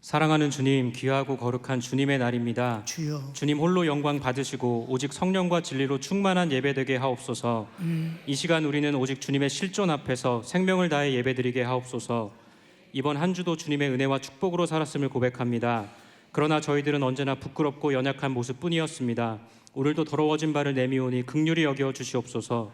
사랑하는 주님, 귀하고 거룩한 주님의 날입니다. 주여. 주님 홀로 영광 받으시고 오직 성령과 진리로 충만한 예배되게 하옵소서. 이 시간 우리는 오직 주님의 실존 앞에서 생명을 다해 예배드리게 하옵소서. 이번 한 주도 주님의 은혜와 축복으로 살았음을 고백합니다. 그러나 저희들은 언제나 부끄럽고 연약한 모습뿐이었습니다. 오늘도 더러워진 발을 내미오니 긍휼히 여겨 주시옵소서.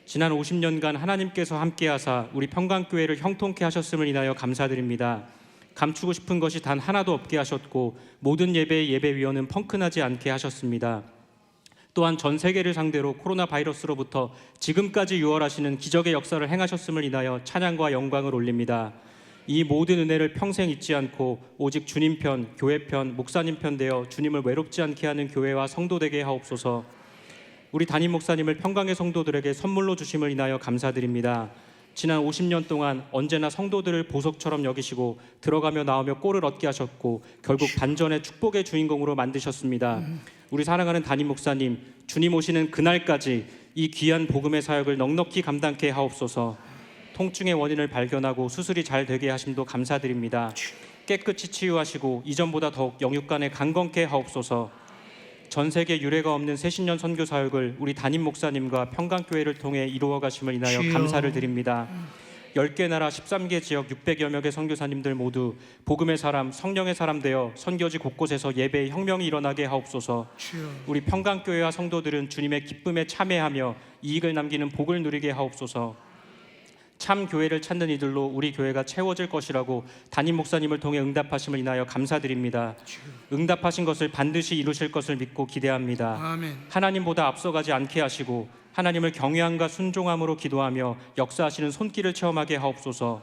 지난 50년간 하나님께서 함께하사 우리 평강교회를 형통케 하셨음을 인하여 감사드립니다. 감추고 싶은 것이 단 하나도 없게 하셨고 모든 예배의 예배위원은 펑크나지 않게 하셨습니다. 또한 전 세계를 상대로 코로나 바이러스로부터 지금까지 유월하시는 기적의 역사를 행하셨음을 인하여 찬양과 영광을 올립니다. 이 모든 은혜를 평생 잊지 않고 오직 주님 편, 교회 편, 목사님 편 되어 주님을 외롭지 않게 하는 교회와 성도 되게 하옵소서. 우리 담임 목사님을 평강의 성도들에게 선물로 주심을 인하여 감사드립니다. 지난 50년 동안 언제나 성도들을 보석처럼 여기시고 들어가며 나오며 꼴을 얻게 하셨고 결국 반전의 축복의 주인공으로 만드셨습니다. 우리 사랑하는 담임 목사님, 주님 오시는 그날까지 이 귀한 복음의 사역을 넉넉히 감당케 하옵소서. 통증의 원인을 발견하고 수술이 잘 되게 하심도 감사드립니다. 깨끗이 치유하시고 이전보다 더욱 영육간에 강건케 하옵소서. 전 세계 유례가 없는 새신년 선교 사역을 우리 담임 목사님과 평강교회를 통해 이루어 가심을 인하여 주여. 감사를 드립니다. 10개 나라 13개 지역 600여 명의 선교사님들 모두 복음의 사람, 성령의 사람 되어 선교지 곳곳에서 예배의 혁명이 일어나게 하옵소서. 주여. 우리 평강교회와 성도들은 주님의 기쁨에 참여하며 이익을 남기는 복을 누리게 하옵소서. 참 교회를 찾는 이들로 우리 교회가 채워질 것이라고 담임 목사님을 통해 응답하심을 인하여 감사드립니다. 응답하신 것을 반드시 이루실 것을 믿고 기대합니다. 아멘. 하나님보다 앞서가지 않게 하시고 하나님을 경외함과 순종함으로 기도하며 역사하시는 손길을 체험하게 하옵소서.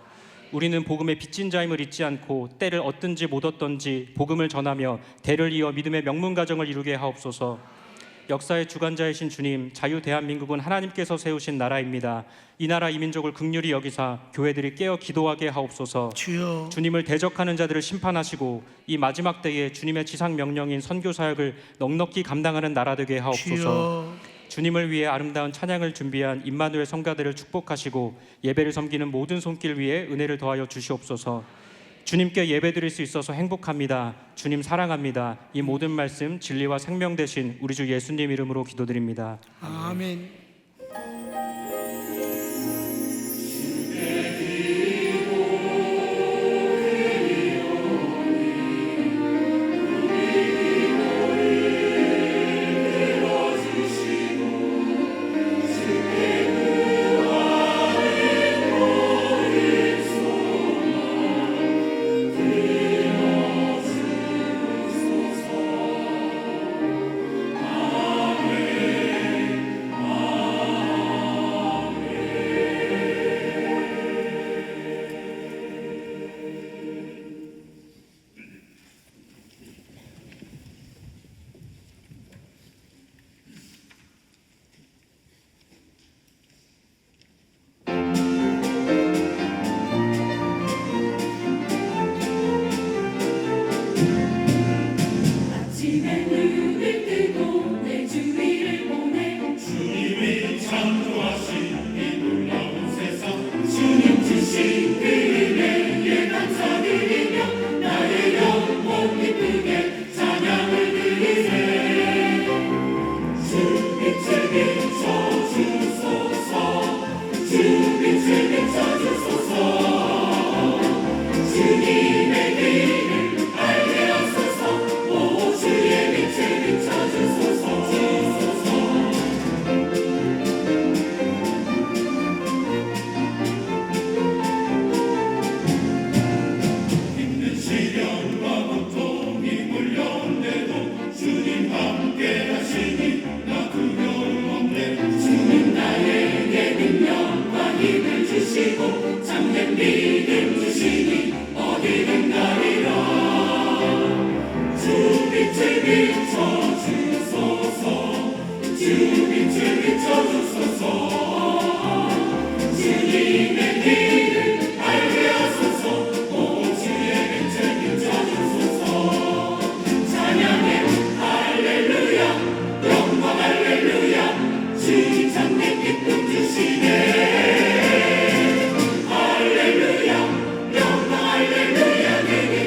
우리는 복음의 빚진 자임을 잊지 않고 때를 얻든지 못 얻든지 복음을 전하며 대를 이어 믿음의 명문 가정을 이루게 하옵소서. 역사의 주관자이신 주님, 자유 대한민국은 하나님께서 세우신 나라입니다. 이 나라 이 민족을 긍휼히 여기사 교회들이 깨어 기도하게 하옵소서. 주여. 주님을 대적하는 자들을 심판하시고 이 마지막 때에 주님의 지상 명령인 선교 사역을 넉넉히 감당하는 나라 되게 하옵소서. 주여. 주님을 위해 아름다운 찬양을 준비한 임마누엘 성가대를 축복하시고 예배를 섬기는 모든 손길 위에 은혜를 더하여 주시옵소서. 주님께 예배드릴 수 있어서 행복합니다. 주님 사랑합니다. 이 모든 말씀 진리와 생명 되신 우리 주 예수님 이름으로 기도드립니다. 아멘.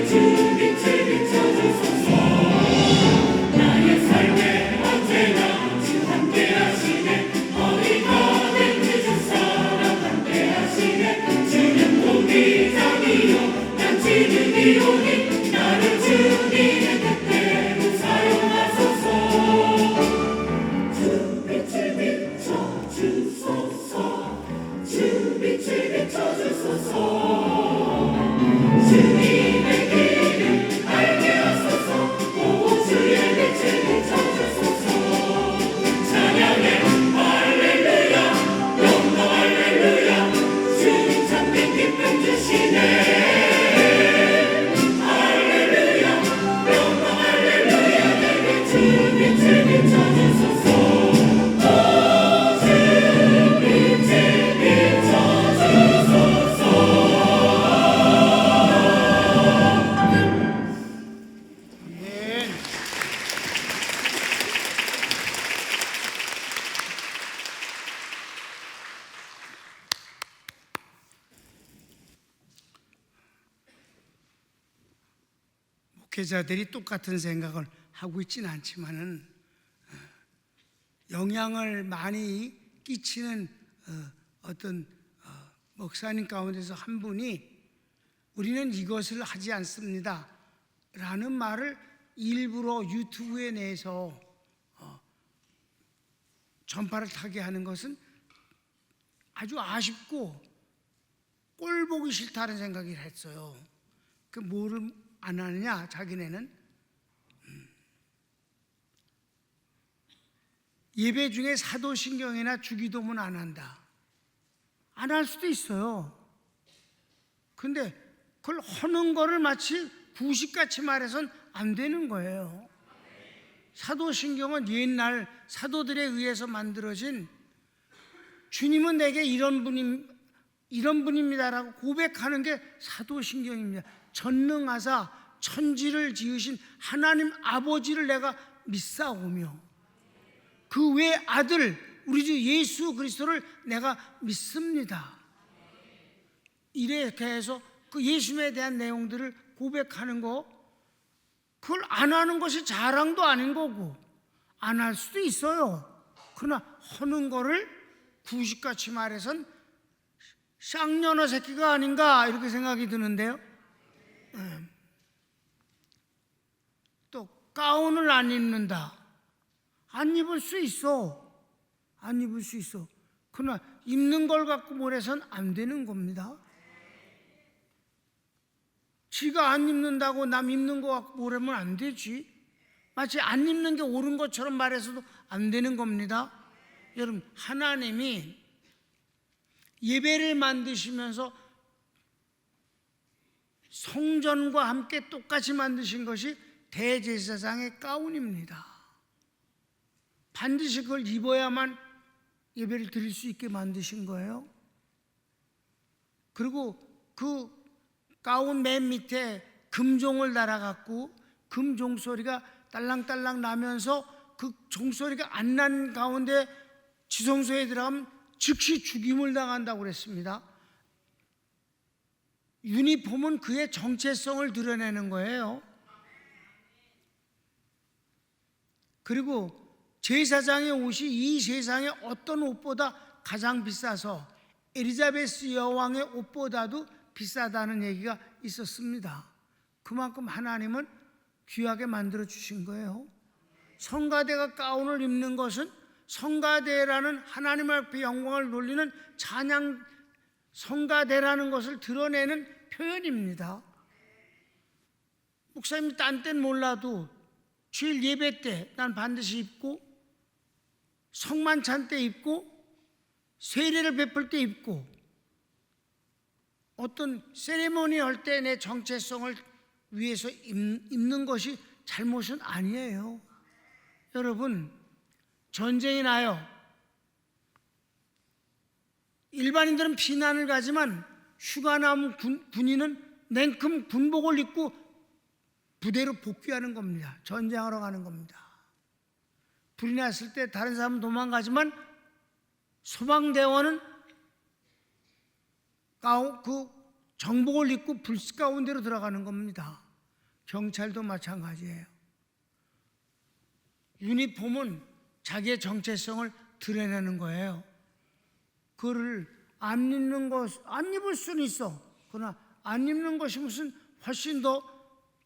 주님 목회자들이 똑같은 생각을 하고 있지는 않지만은 영향을 많이 끼치는 어떤 목사님 가운데서 한 분이 우리는 이것을 하지 않습니다 라는 말을 일부러 유튜브에 내서 전파를 타게 하는 것은 아주 아쉽고 꼴 보기 싫다는 생각을 했어요. 그 뭐를 안 하느냐, 자기네는 예배 중에 사도신경이나 주기도문 안 한다. 안 할 수도 있어요. 근데 그걸 하는 거를 마치 구식같이 말해서는 안 되는 거예요. 사도신경은 옛날 사도들에 의해서 만들어진 주님은 내게 이런 분입니다라고 고백하는 게 사도신경입니다. 전능하사 천지를 지으신 하나님 아버지를 내가 믿사오며 그 외 아들 우리 주 예수 그리스도를 내가 믿습니다. 이렇게 해서 그 예수님에 대한 내용들을 고백하는 거, 그걸 안 하는 것이 자랑도 아닌 거고 안 할 수도 있어요. 그러나 하는 거를 구식같이 말해선 쌍년어 새끼가 아닌가 이렇게 생각이 드는데요. 또 가운을 안 입는다. 안 입을 수 있어. 안 입을 수 있어. 그러나 입는 걸 갖고 뭐래선 안 되는 겁니다. 지가 안 입는다고 남 입는 거 갖고 뭐라면 안 되지. 마치 안 입는 게 옳은 것처럼 말해서도 안 되는 겁니다. 여러분, 하나님이 예배를 만드시면서 성전과 함께 똑같이 만드신 것이 대제사장의 가운입니다. 반드시 그걸 입어야만 예배를 드릴 수 있게 만드신 거예요. 그리고 그 가운 맨 밑에 금종을 달아갖고 금 종소리가 딸랑딸랑 나면서 그 종소리가 안 난 가운데 지성소에 들어가면 즉시 죽임을 당한다고 그랬습니다. 유니폼은 그의 정체성을 드러내는 거예요. 그리고 제사장의 옷이 이 세상의 어떤 옷보다 가장 비싸서 엘리자베스 여왕의 옷보다도 비싸다는 얘기가 있었습니다. 그만큼 하나님은 귀하게 만들어 주신 거예요. 성가대가 가운을 입는 것은 성가대라는 하나님 앞에 영광을 돌리는 찬양, 성가대라는 것을 드러내는 표현입니다. 목사님 딴 땐 몰라도 주일 예배 때 난 반드시 입고, 성만찬 때 입고, 세례를 베풀 때 입고, 어떤 세레모니 할 때 내 정체성을 위해서 입는 것이 잘못은 아니에요. 여러분, 전쟁이 나요. 일반인들은 피난을 가지만 휴가 나온 군인은 냉큼 군복을 입고 부대로 복귀하는 겁니다. 전쟁하러 가는 겁니다. 불이 났을 때 다른 사람은 도망가지만 소방대원은 그 정복을 입고 불 가운데로 들어가는 겁니다. 경찰도 마찬가지예요. 유니폼은 자기의 정체성을 드러내는 거예요. 그거를 안 입을 수는 있어. 그러나 안 입는 것이 무슨 훨씬 더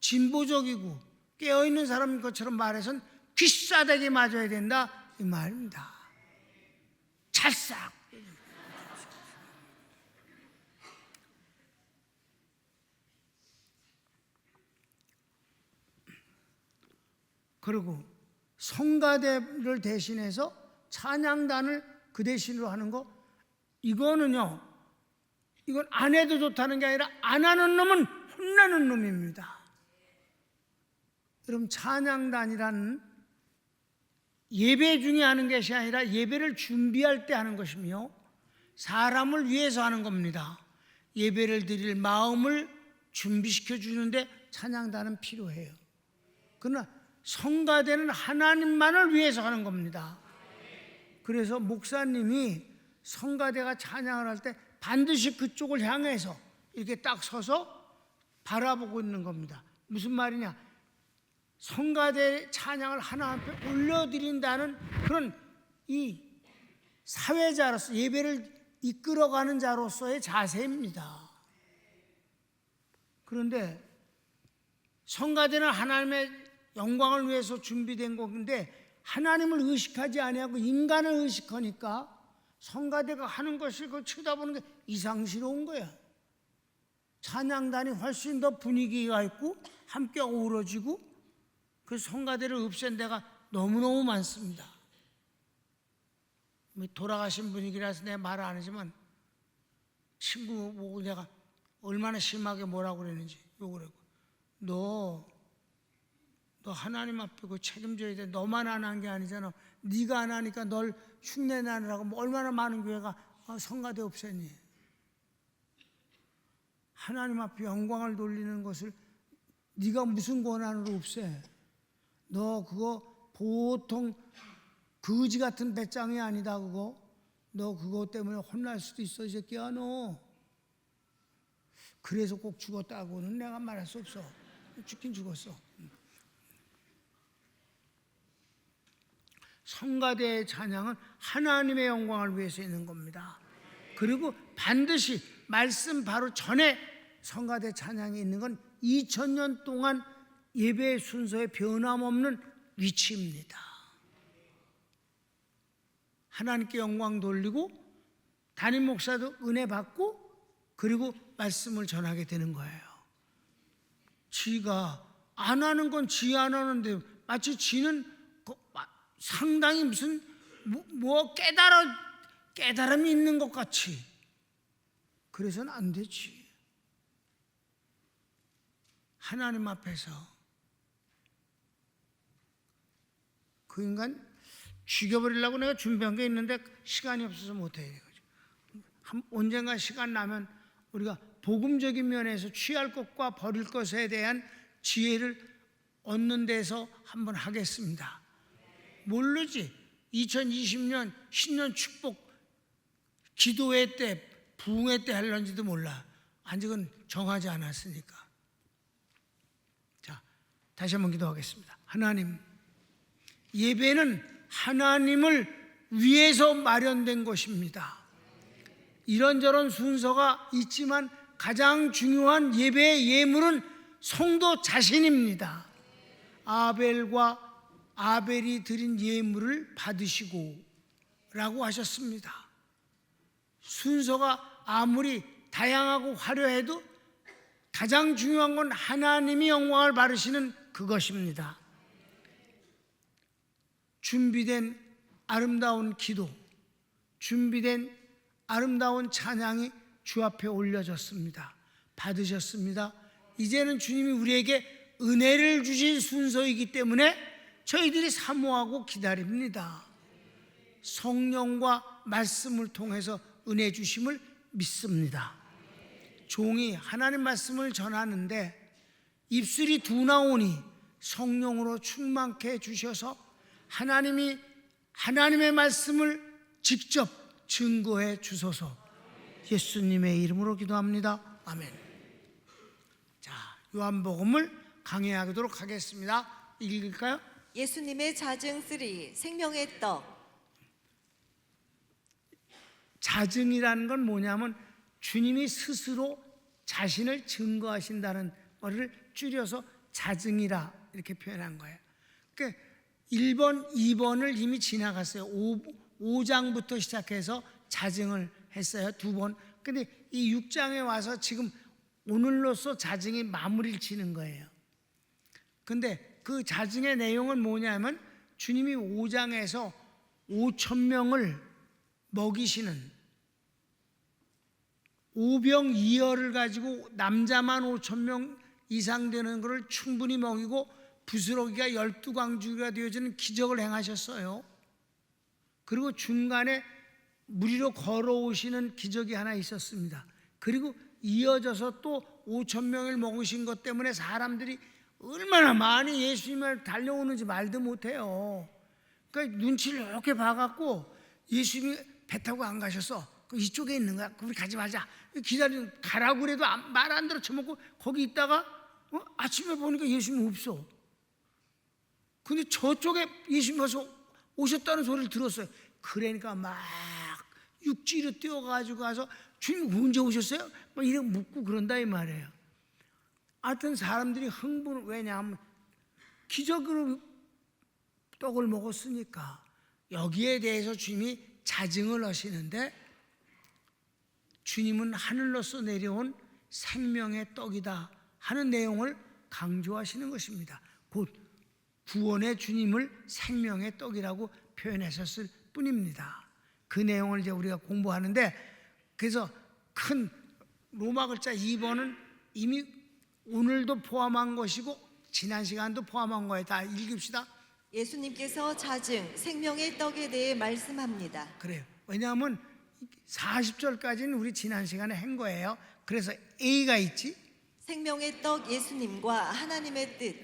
진보적이고 깨어있는 사람인 것처럼 말해선 귀싸대기 맞아야 된다 이 말입니다. 찰싹. 그리고 성가대를 대신해서 찬양단을 그 대신으로 하는 거, 이거는요, 이건 안 해도 좋다는 게 아니라 안 하는 놈은 혼나는 놈입니다. 여러분, 찬양단이라는 예배 중에 하는 것이 아니라 예배를 준비할 때 하는 것이며 사람을 위해서 하는 겁니다. 예배를 드릴 마음을 준비시켜 주는데 찬양단은 필요해요. 그러나 성가대는 하나님만을 위해서 하는 겁니다. 그래서 목사님이 성가대가 찬양을 할 때 반드시 그쪽을 향해서 이렇게 딱 서서 바라보고 있는 겁니다. 무슨 말이냐? 성가대 찬양을 하나님 앞에 올려드린다는 그런 이 사회자로서 예배를 이끌어가는 자로서의 자세입니다. 그런데 성가대는 하나님의 영광을 위해서 준비된 곡인데 하나님을 의식하지 아니하고 인간을 의식하니까 성가대가 하는 것을 그걸 쳐다보는 게 이상스러운 거야. 찬양단이 훨씬 더 분위기가 있고 함께 어우러지고 그 성가대를 없앤 데가 너무너무 많습니다. 돌아가신 분이라서 내가 말을 안 하지만 친구 보고 내가 얼마나 심하게 뭐라고 그랬는지 욕을 하고, 너 하나님 앞에 그 책임져야 돼. 너만 안 한 게 아니잖아. 네가 안 하니까 널 흉내 내느라고 뭐 얼마나 많은 교회가 성가대 없앴니? 하나님 앞에 영광을 돌리는 것을 네가 무슨 권한으로 없애? 너 그거 보통 거지 같은 배짱이 아니다 그거. 너 그거 때문에 혼날 수도 있어 이 새끼야 너. 그래서 꼭 죽었다고는 내가 말할 수 없어. 죽긴 죽었어. 성가대의 찬양은 하나님의 영광을 위해서 있는 겁니다. 그리고 반드시 말씀 바로 전에 성가대 찬양이 있는 건 2000년 동안 예배의 순서에 변함없는 위치입니다. 하나님께 영광 돌리고 담임 목사도 은혜 받고 그리고 말씀을 전하게 되는 거예요. 지가 안 하는 건 지 안 하는데 마치 지는 상당히 무슨 뭐 깨달음이 있는 것 같이. 그래서는 안 되지. 하나님 앞에서 그 인간 죽여버리려고 내가 준비한 게 있는데 시간이 없어서 못해. 언젠가 시간 나면 우리가 복음적인 면에서 취할 것과 버릴 것에 대한 지혜를 얻는 데서 한번 하겠습니다. 모르지. 2020년 신년 축복 기도회 때 부흥회 때 할런지도 몰라. 아직은 정하지 않았으니까. 자, 다시 한번 기도하겠습니다. 하나님, 예배는 하나님을 위해서 마련된 것입니다. 이런저런 순서가 있지만 가장 중요한 예배의 예물은 성도 자신입니다. 아벨이 드린 예물을 받으시고 라고 하셨습니다. 순서가 아무리 다양하고 화려해도 가장 중요한 건 하나님이 영광을 받으시는 그것입니다. 준비된 아름다운 기도, 준비된 아름다운 찬양이 주 앞에 올려졌습니다. 받으셨습니다. 이제는 주님이 우리에게 은혜를 주실 순서이기 때문에 저희들이 사모하고 기다립니다. 성령과 말씀을 통해서 은혜 주심을 믿습니다. 종이 하나님 말씀을 전하는데 입술이 둔하오니 성령으로 충만케 해주셔서 하나님의 말씀을 직접 증거해 주소서. 예수님의 이름으로 기도합니다. 아멘. 자, 요한복음을 강해하도록 하겠습니다. 읽을까요? 예수님의 자증 3 생명의 떡. 자증이라는 건 뭐냐면 주님이 스스로 자신을 증거하신다는 거를 줄여서 자증이라 이렇게 표현한 거예요. 그러니까 1번, 2번을 이미 지나갔어요. 5장부터 시작해서 자증을 했어요. 2번. 근데 이 6장에 와서 지금 오늘로써 자증이 마무리를 치는 거예요. 근데 그 자증의 내용은 뭐냐면 주님이 5장에서 5,000명을 먹이시는 오병이어를 가지고 남자만 5,000명 이상 되는 것을 충분히 먹이고 부스러기가 12광주가 되어지는 기적을 행하셨어요. 그리고 중간에 무리로 걸어오시는 기적이 하나 있었습니다. 그리고 이어져서 또 5,000명을 먹으신 것 때문에 사람들이 얼마나 많이 예수님을 달려오는지 말도 못해요. 그러니까 눈치를 이렇게 봐갖고 예수님이 배 타고 안 가셨어. 이쪽에 있는 거야. 우리 가지 마자. 기다리는 가라고 그래도 말 안 들어 쳐먹고 거기 있다가 아침에 보니까 예수님 없어. 근데 저쪽에 예수님 와서 오셨다는 소리를 들었어요. 그러니까 막 육지로 뛰어가지고 가서 주님 언제 오셨어요? 막 이렇게 묻고 그런다 이 말이에요. 하여튼 사람들이 흥분, 왜냐하면 기적으로 떡을 먹었으니까. 여기에 대해서 주님이 자증을 하시는데 주님은 하늘로서 내려온 생명의 떡이다 하는 내용을 강조하시는 것입니다. 곧 구원의 주님을 생명의 떡이라고 표현하셨을 뿐입니다. 그 내용을 이제 우리가 공부하는데, 그래서 큰 로마 글자 2번은 이미 오늘도 포함한 것이고 지난 시간도 포함한 거예요. 다 읽읍시다. 예수님께서 자증 생명의 떡에 대해 말씀합니다. 그래요. 왜냐하면 40절까지는 우리 지난 시간에 한 거예요. 그래서 A가 있지. 생명의 떡 예수님과 하나님의 뜻.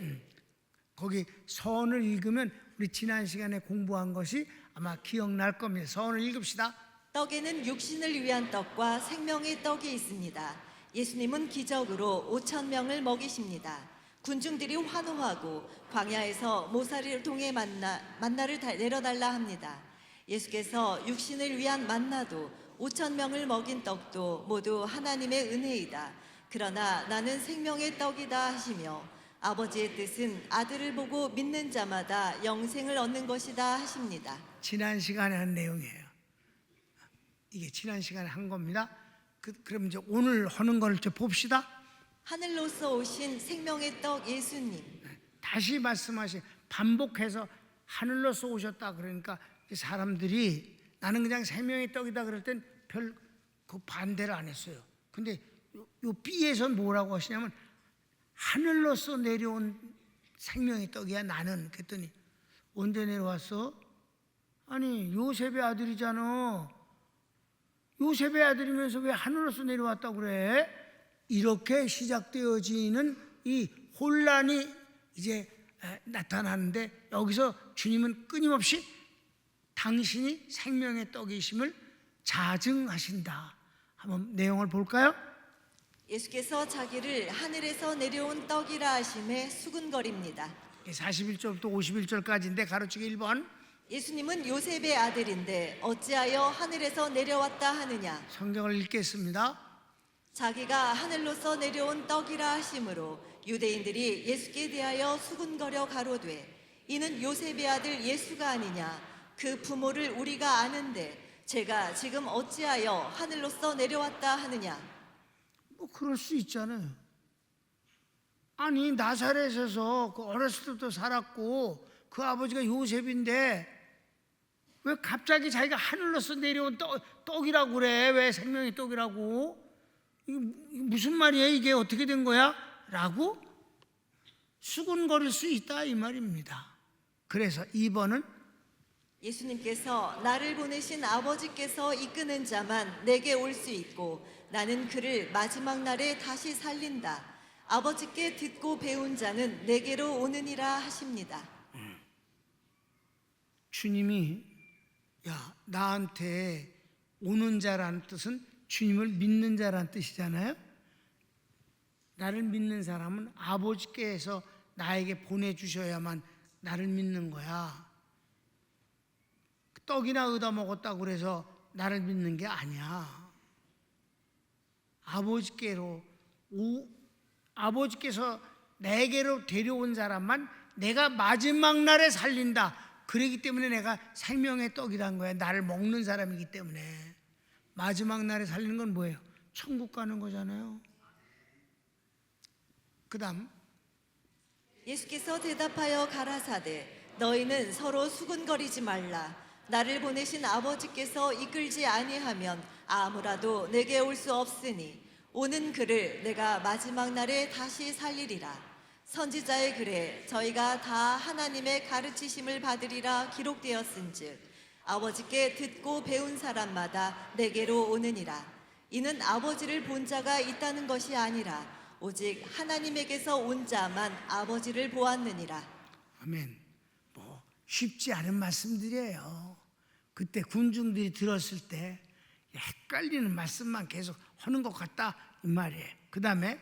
거기 서원을 읽으면 우리 지난 시간에 공부한 것이 아마 기억날 겁니다. 서원을 읽읍시다. 떡에는 육신을 위한 떡과 생명의 떡이 있습니다. 예수님은 기적으로 5,000명을 먹이십니다. 군중들이 환호하고 광야에서 모사리를 통해 만나를 내려달라 합니다. 예수께서 육신을 위한 만나도 5,000명을 먹인 떡도 모두 하나님의 은혜이다. 그러나 나는 생명의 떡이다 하시며 아버지의 뜻은 아들을 보고 믿는 자마다 영생을 얻는 것이다 하십니다. 지난 시간에 한 내용이에요. 이게 지난 시간에 한 겁니다. 그럼 이제 오늘 하는 걸 좀 봅시다. 하늘로서 오신 생명의 떡 예수님. 다시 말씀하신, 반복해서 하늘로서 오셨다 그러니까 사람들이 나는 그냥 생명의 떡이다 그럴 땐 별 그 반대를 안 했어요. 근데 요 B에선 뭐라고 하시냐면 하늘로서 내려온 생명의 떡이야 나는. 그랬더니 언제 내려왔어? 아니 요셉의 아들이잖아. 요셉의 아들이면서 왜 하늘로서 내려왔다고 그래? 이렇게 시작되어지는 이 혼란이 이제 나타나는데, 여기서 주님은 끊임없이 당신이 생명의 떡이심을 자증하신다. 한번 내용을 볼까요? 예수께서 자기를 하늘에서 내려온 떡이라 하심에 수군거립니다. 41절부터 51절까지인데 가로치기 1번. 예수님은 요셉의 아들인데 어찌하여 하늘에서 내려왔다 하느냐. 성경을 읽겠습니다. 자기가 하늘로서 내려온 떡이라 하심으로 유대인들이 예수께 대하여 수군거려 가로되 이는 요셉의 아들 예수가 아니냐. 그 부모를 우리가 아는데 제가 지금 어찌하여 하늘로서 내려왔다 하느냐. 뭐 그럴 수 있잖아요. 아니 나사렛에서 그 어렸을 때부터 살았고 그 아버지가 요셉인데 왜 갑자기 자기가 하늘로서 내려온 떡이라고 그래? 왜 생명의 떡이라고? 이게 무슨 말이야? 이게 어떻게 된 거야? 라고 수군거릴 수 있다 이 말입니다. 그래서 2번은 예수님께서 나를 보내신 아버지께서 이끄는 자만 내게 올 수 있고 나는 그를 마지막 날에 다시 살린다. 아버지께 듣고 배운 자는 내게로 오느니라 하십니다. 주님이 나한테 오는 자라는 뜻은 주님을 믿는 자라는 뜻이잖아요. 나를 믿는 사람은 아버지께서 나에게 보내주셔야만 나를 믿는 거야. 떡이나 얻어먹었다고 그래서 나를 믿는 게 아니야. 아버지께로 아버지께서 내게로 데려온 사람만 내가 마지막 날에 살린다. 그러기 때문에 내가 생명의 떡이란 거야. 나를 먹는 사람이기 때문에. 마지막 날에 살리는 건 뭐예요? 천국 가는 거잖아요. 그 다음 예수께서 대답하여 가라사대 너희는 서로 수군거리지 말라. 나를 보내신 아버지께서 이끌지 아니하면 아무라도 내게 올 수 없으니 오는 그를 내가 마지막 날에 다시 살리리라. 선지자의 글에 저희가 다 하나님의 가르치심을 받으리라 기록되었은즉 아버지께 듣고 배운 사람마다 내게로 오느니라. 이는 아버지를 본 자가 있다는 것이 아니라 오직 하나님에게서 온 자만 아버지를 보았느니라. 아멘. 뭐 쉽지 않은 말씀들이에요. 그때 군중들이 들었을 때 헷갈리는 말씀만 계속 하는 것 같다 이 말이에요. 그 다음에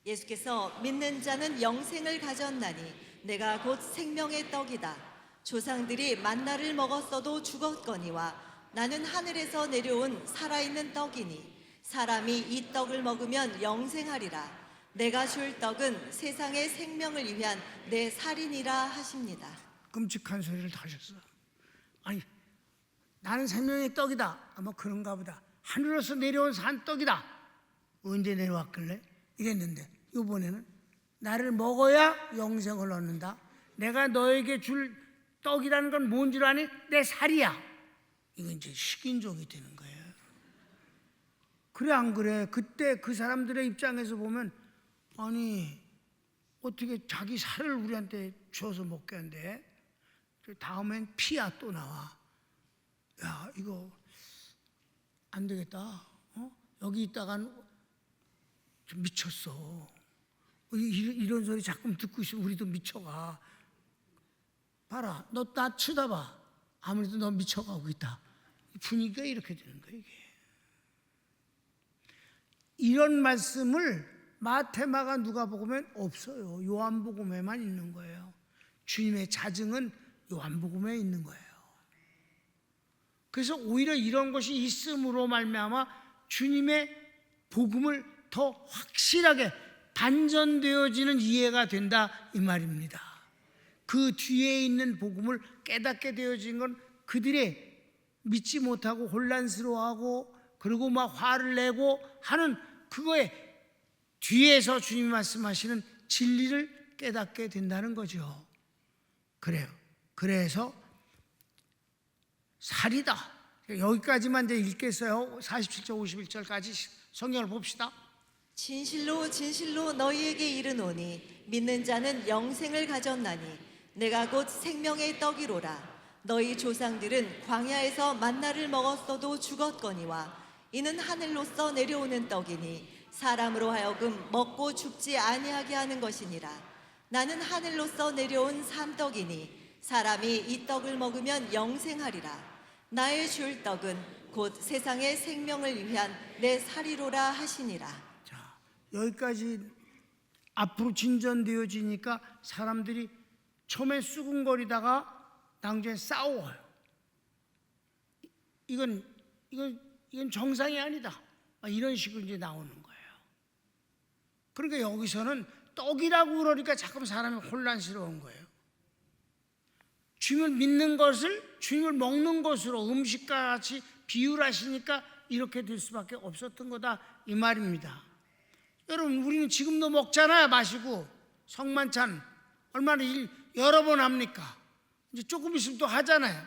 예수께서 믿는 자는 영생을 가졌나니 내가 곧 생명의 떡이다. 조상들이 만나를 먹었어도 죽었거니와 나는 하늘에서 내려온 살아있는 떡이니 사람이 이 떡을 먹으면 영생하리라. 내가 줄 떡은 세상의 생명을 위한 내 살이니라 하십니다. 끔찍한 소리를 다 하셨어. 아니 나는 생명의 떡이다. 아마 그런가 보다. 하늘에서 내려온 산 떡이다. 언제 내려왔길래? 이랬는데 이번에는 나를 먹어야 영생을 얻는다. 내가 너에게 줄 떡이라는 건 뭔 줄 아니? 내 살이야. 이건 이제 식인종이 되는 거예요. 그래 안 그래? 그때 그 사람들의 입장에서 보면 아니 어떻게 자기 살을 우리한테 줘서 먹게 한대? 다음엔 피야 또 나와. 야 이거 안 되겠다. 여기 있다간 좀 미쳤어. 이런 소리 자꾸 듣고 있으면 우리도 미쳐가. 봐라, 너 나 쳐다봐. 아무래도 너 미쳐가고 있다. 분위기가 이렇게 되는 거야 이게. 이런 말씀을 마태마가 누가복음엔 없어요. 요한복음에만 있는 거예요. 주님의 자증은 요한복음에 있는 거예요. 그래서 오히려 이런 것이 있음으로 말미암아 주님의 복음을 더 확실하게 반전되어지는 이해가 된다 이 말입니다. 그 뒤에 있는 복음을 깨닫게 되어진 건 그들이 믿지 못하고 혼란스러워하고 그리고 막 화를 내고 하는 그거에 뒤에서 주님이 말씀하시는 진리를 깨닫게 된다는 거죠. 그래요. 그래서 살이다. 여기까지만 이제 읽겠어요. 47절 51절까지 성경을 봅시다. 진실로 진실로 너희에게 이르노니 믿는 자는 영생을 가졌나니 내가 곧 생명의 떡이로라. 너희 조상들은 광야에서 만나를 먹었어도 죽었거니와 이는 하늘로서 내려오는 떡이니 사람으로 하여금 먹고 죽지 아니하게 하는 것이니라. 나는 하늘로서 내려온 산떡이니 사람이 이 떡을 먹으면 영생하리라. 나의 줄 떡은 곧 세상의 생명을 위한 내 살이로라 하시니라. 자, 여기까지 앞으로 진전되어지니까 사람들이 처음에 수군거리다가 나중에 싸워요. 이건 정상이 아니다. 이런 식으로 이제 나오는 거예요. 그러니까 여기서는 떡이라고 그러니까 자꾸 사람이 혼란스러운 거예요. 주님을 믿는 것을 주님을 먹는 것으로 음식과 같이 비유하시니까 이렇게 될 수밖에 없었던 거다 이 말입니다. 여러분 우리는 지금도 먹잖아요. 마시고 성만찬 얼마나 여러 번 합니까? 이제 조금 있으면 또 하잖아요.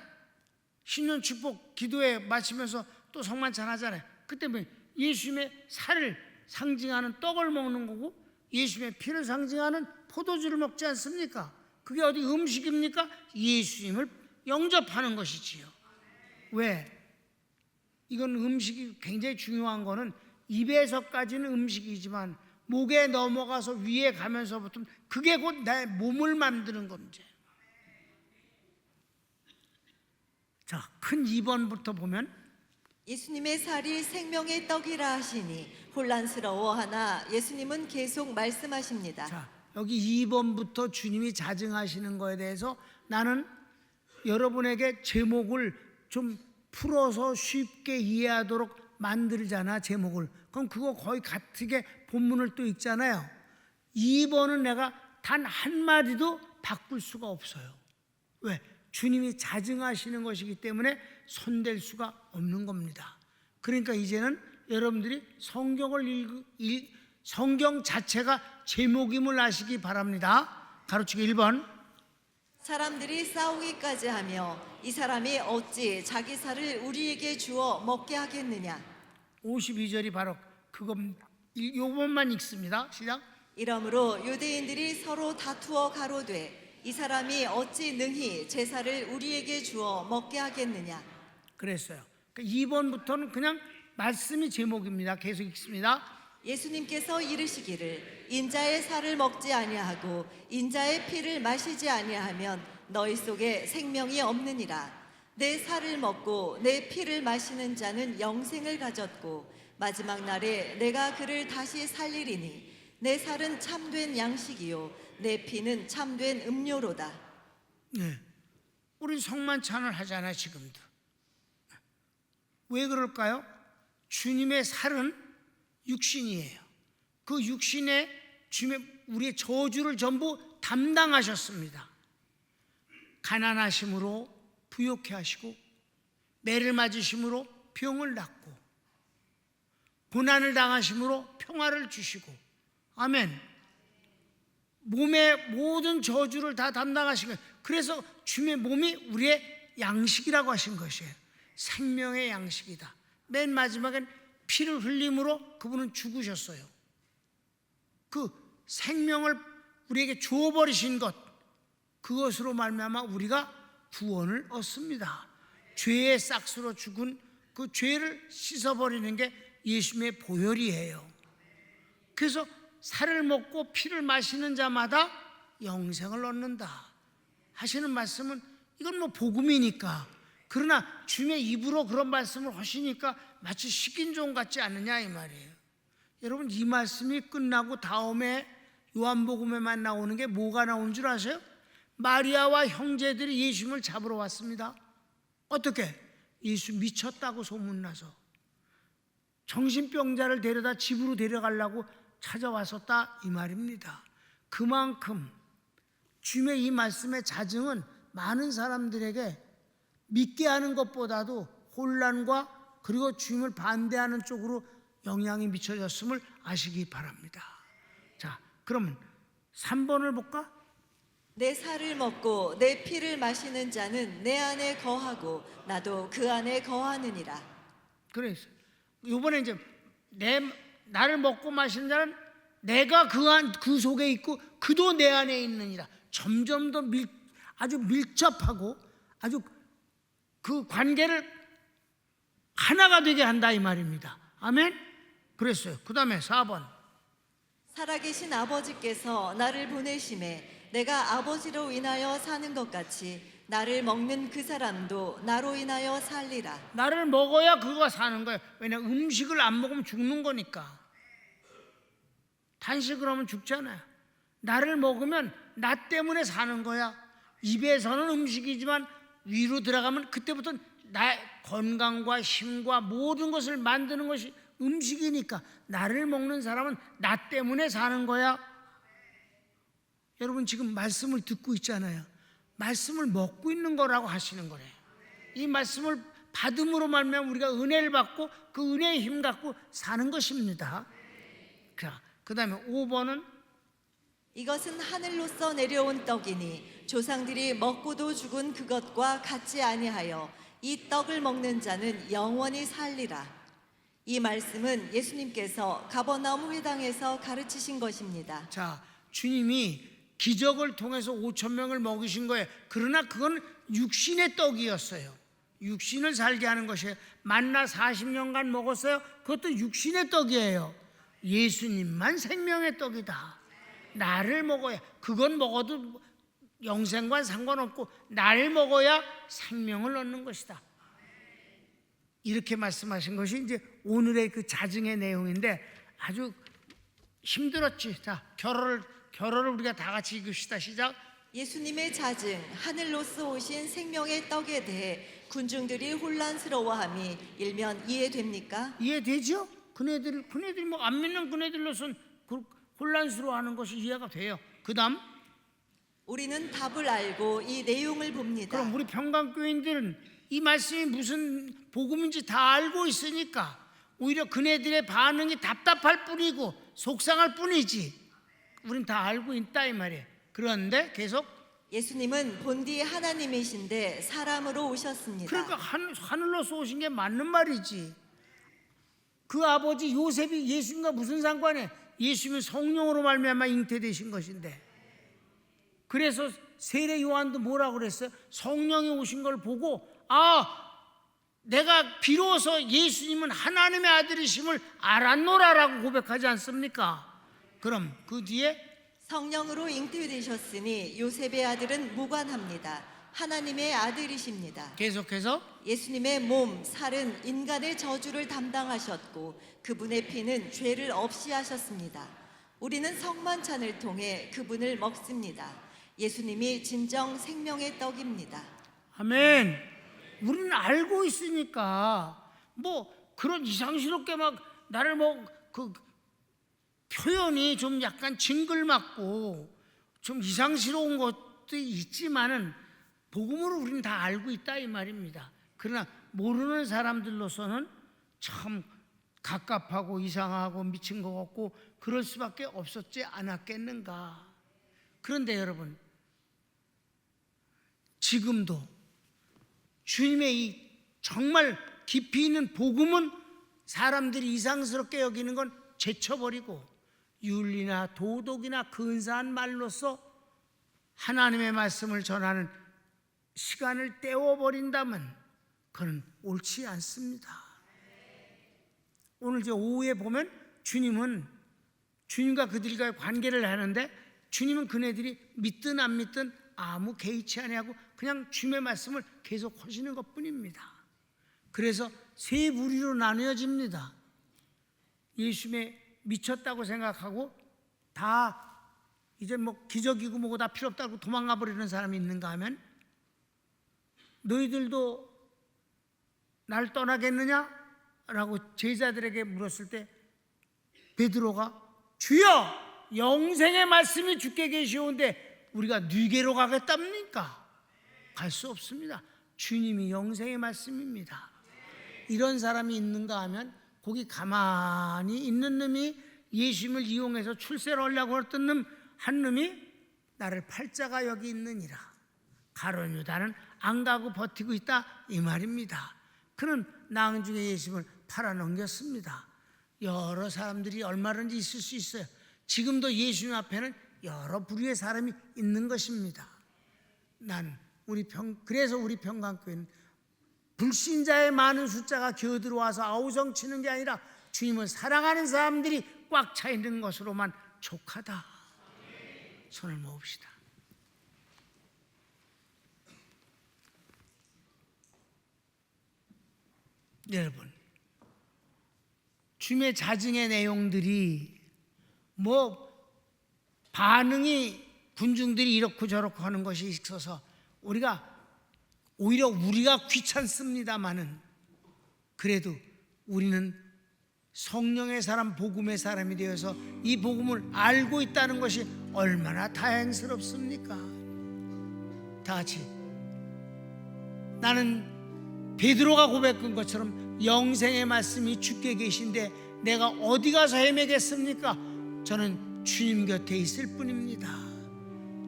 신년 축복 기도회 마치면서 또 성만찬 하잖아요. 그때 뭐 예수님의 살을 상징하는 떡을 먹는 거고 예수님의 피를 상징하는 포도주를 먹지 않습니까? 그게 어디 음식입니까? 예수님을 영접하는 것이지요. 왜? 이건 음식이 굉장히 중요한 거는 입에서까지는 음식이지만 목에 넘어가서 위에 가면서부터 그게 곧 내 몸을 만드는 겁니다. 자, 큰 2번부터 보면 예수님의 살이 생명의 떡이라 하시니 혼란스러워하나 예수님은 계속 말씀하십니다. 자, 여기 2번부터 주님이 자증하시는 거에 대해서 나는 여러분에게 제목을 좀 풀어서 쉽게 이해하도록 만들잖아 제목을. 그럼 그거 거의 같게 본문을 또 읽잖아요. 2번은 내가 단 한마디도 바꿀 수가 없어요. 왜? 주님이 자증하시는 것이기 때문에 손댈 수가 없는 겁니다. 그러니까 이제는 여러분들이 성경 자체가 제목임을 아시기 바랍니다. 가로치기 1번. 사람들이 싸우기까지 하며 이 사람이 어찌 자기 살을 우리에게 주어 먹게 하겠느냐. 52절이 바로 요번만 읽습니다. 시작. 이러므로 유대인들이 서로 다투어 가로되 이 사람이 어찌 능히 제사를 우리에게 주어 먹게 하겠느냐. 그랬어요. 그러니까 2번부터는 그냥 말씀이 제목입니다. 계속 읽습니다. 예수님께서 이르시기를 인자의 살을 먹지 아니하고 인자의 피를 마시지 아니하면 너희 속에 생명이 없느니라. 내 살을 먹고 내 피를 마시는 자는 영생을 가졌고 마지막 날에 내가 그를 다시 살리리니 내 살은 참된 양식이요 내 피는 참된 음료로다. 네, 우리 성만찬을 하잖아요. 지금도. 왜 그럴까요? 주님의 살은 육신이에요. 그 육신에 우리의 저주를 전부 담당하셨습니다. 가난하심으로 부욕해 하시고 매를 맞으심으로 병을 낫고 고난을 당하심으로 평화를 주시고 아멘. 몸의 모든 저주를 다 담당하신 거예요. 그래서 주님의 몸이 우리의 양식이라고 하신 것이에요. 생명의 양식이다. 맨 마지막엔 피를 흘림으로 그분은 죽으셨어요. 그 생명을 우리에게 주어버리신 것, 그것으로 말미암아 우리가 구원을 얻습니다. 죄의 싹스로 죽은 그 죄를 씻어버리는 게 예수님의 보혈이에요. 그래서 살을 먹고 피를 마시는 자마다 영생을 얻는다 하시는 말씀은 이건 뭐 복음이니까. 그러나 주님의 입으로 그런 말씀을 하시니까 마치 식인종 같지 않느냐 이 말이에요. 여러분, 이 말씀이 끝나고 다음에 요한복음에만 나오는 게 뭐가 나오는 줄 아세요? 마리아와 형제들이 예수님을 잡으러 왔습니다. 어떻게? 예수 미쳤다고 소문나서 정신병자를 데려다 집으로 데려가려고 찾아왔었다 이 말입니다. 그만큼 주님의 이 말씀의 자증은 많은 사람들에게 믿게 하는 것보다도 혼란과 그리고 주님을 반대하는 쪽으로 영향이 미쳐졌음을 아시기 바랍니다. 자, 그러면 3번을 볼까? 내 살을 먹고 내 피를 마시는 자는 내 안에 거하고 나도 그 안에 거하느니라. 그래서 이번에 이제 나를 먹고 마시는 자는 내가 그 속에 있고 그도 내 안에 있느니라. 점점 더 아주 밀접하고 아주 그 관계를 하나가 되게 한다 이 말입니다. 아멘. 그랬어요. 그 다음에 4번. 살아계신 아버지께서 나를 보내심에 내가 아버지로 인하여 사는 것 같이 나를 먹는 그 사람도 나로 인하여 살리라. 나를 먹어야 그가 사는 거예요. 왜냐하면 음식을 안 먹으면 죽는 거니까. 단식을 하면 죽잖아요. 나를 먹으면 나 때문에 사는 거야. 입에서는 음식이지만 위로 들어가면 그때부터 나의 건강과 힘과 모든 것을 만드는 것이 음식이니까 나를 먹는 사람은 나 때문에 사는 거야. 여러분, 지금 말씀을 듣고 있잖아요. 말씀을 먹고 있는 거라고 하시는 거래요. 이 말씀을 받음으로 말미암아 우리가 은혜를 받고 그 은혜의 힘 갖고 사는 것입니다. 자, 그 다음에 5번은 이것은 하늘로서 내려온 떡이니 조상들이 먹고도 죽은 그것과 같지 아니하여 이 떡을 먹는 자는 영원히 살리라. 이 말씀은 예수님께서 가버나움 회당에서 가르치신 것입니다. 자, 주님이 기적을 통해서 5,000명을 먹이신 거예요. 그러나 그건 육신의 떡이었어요. 육신을 살게 하는 것이에요. 만나 40년간 먹었어요. 그것도 육신의 떡이에요. 예수님만 생명의 떡이다. 나를 먹어야, 그건 먹어도 영생과 상관없고 나를 먹어야 생명을 얻는 것이다. 이렇게 말씀하신 것이 이제 오늘의 그 자증의 내용인데 아주 힘들었지. 자, 결어를 우리가 다 같이 읽읍시다. 시작. 예수님의 자증, 하늘로서 오신 생명의 떡에 대해 군중들이 혼란스러워함이 일면 이해됩니까? 이해되죠? 그네들이 뭐 안 믿는 그네들로선 혼란스러워하는 것이 이해가 돼요. 그다음 우리는 답을 알고 이 내용을 봅니다. 그럼 우리 평강교인들은 이 말씀이 무슨 복음인지 다 알고 있으니까 오히려 그네들의 반응이 답답할 뿐이고 속상할 뿐이지 우린 다 알고 있다 이 말이에요. 그런데 계속 예수님은 본디 하나님이신데 사람으로 오셨습니다. 그러니까 하늘로서 오신 게 맞는 말이지. 그 아버지 요셉이 예수님과 무슨 상관에? 예수님은 성령으로 말미암아 잉태되신 것인데. 그래서 세례 요한도 뭐라고 그랬어요? 성령이 오신 걸 보고 내가 비로소 예수님은 하나님의 아들이심을 알았노라라고 고백하지 않습니까? 그럼 그 뒤에 성령으로 잉태되셨으니 요셉의 아들은 무관합니다. 하나님의 아들이십니다. 계속해서 예수님의 몸, 살은 인간의 저주를 담당하셨고 그분의 피는 죄를 없이 하셨습니다. 우리는 성만찬을 통해 그분을 먹습니다. 예수님이 진정 생명의 떡입니다. 아멘. 우리는 알고 있으니까 뭐 그런 이상스럽게 막 나를 그 표현이 좀 약간 징글맞고 좀 이상스러운 것도 있지만은 복음으로 우리는 다 알고 있다 이 말입니다. 그러나 모르는 사람들로서는 참 갑갑하고 이상하고 미친 것 같고 그럴 수밖에 없었지 않았겠는가. 그런데 여러분 지금도 주님의 이 정말 깊이 있는 복음은 사람들이 이상스럽게 여기는 건 제쳐버리고 윤리나 도덕이나 근사한 말로서 하나님의 말씀을 전하는 시간을 떼어버린다면 그건 옳지 않습니다. 오늘 오후에 보면 주님과 그들과의 관계를 하는데 주님은 그네들이 믿든 안 믿든 아무 개의치 아니하고 그냥 주님의 말씀을 계속 하시는 것뿐입니다. 그래서 세 부류로 나뉘어집니다. 예수님의 미쳤다고 생각하고 다 이제 뭐 기적이고 뭐고 다 필요 없다고 도망가 버리는 사람이 있는가 하면 너희들도 날 떠나겠느냐? 라고 제자들에게 물었을 때 베드로가 주여 영생의 말씀이 주께 계시오는데 우리가 뉘게로 가겠답니까? 갈 수 없습니다. 주님이 영생의 말씀입니다. 이런 사람이 있는가 하면 거기 가만히 있는 놈이 예수님을 이용해서 출세를 하려고 했던 한 놈이 나를 팔자가 여기 있느니라. 가룟 유다는 안 가고 버티고 있다 이 말입니다. 그는 나중에 예수님을 팔아넘겼습니다. 여러 사람들이 얼마든지 있을 수 있어요. 지금도 예수님 앞에는 여러 부류의 사람이 있는 것입니다. 그래서 우리 평강교회는 불신자의 많은 숫자가 기어들어와서 아우성치는 게 아니라 주님을 사랑하는 사람들이 꽉 차 있는 것으로만 족하다. 손을 모읍시다. 여러분, 주님의 자증의 내용들이 반응이 군중들이 이렇고 저렇고 하는 것이 있어서 오히려 우리가 귀찮습니다마는 그래도 우리는 성령의 사람, 복음의 사람이 되어서 이 복음을 알고 있다는 것이 얼마나 다행스럽습니까? 다 같이 나는 베드로가 고백한 것처럼 영생의 말씀이 주께 계신데 내가 어디 가서 헤매겠습니까? 저는 주님 곁에 있을 뿐입니다.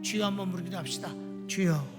주여 한번 부르기도 합시다. 주여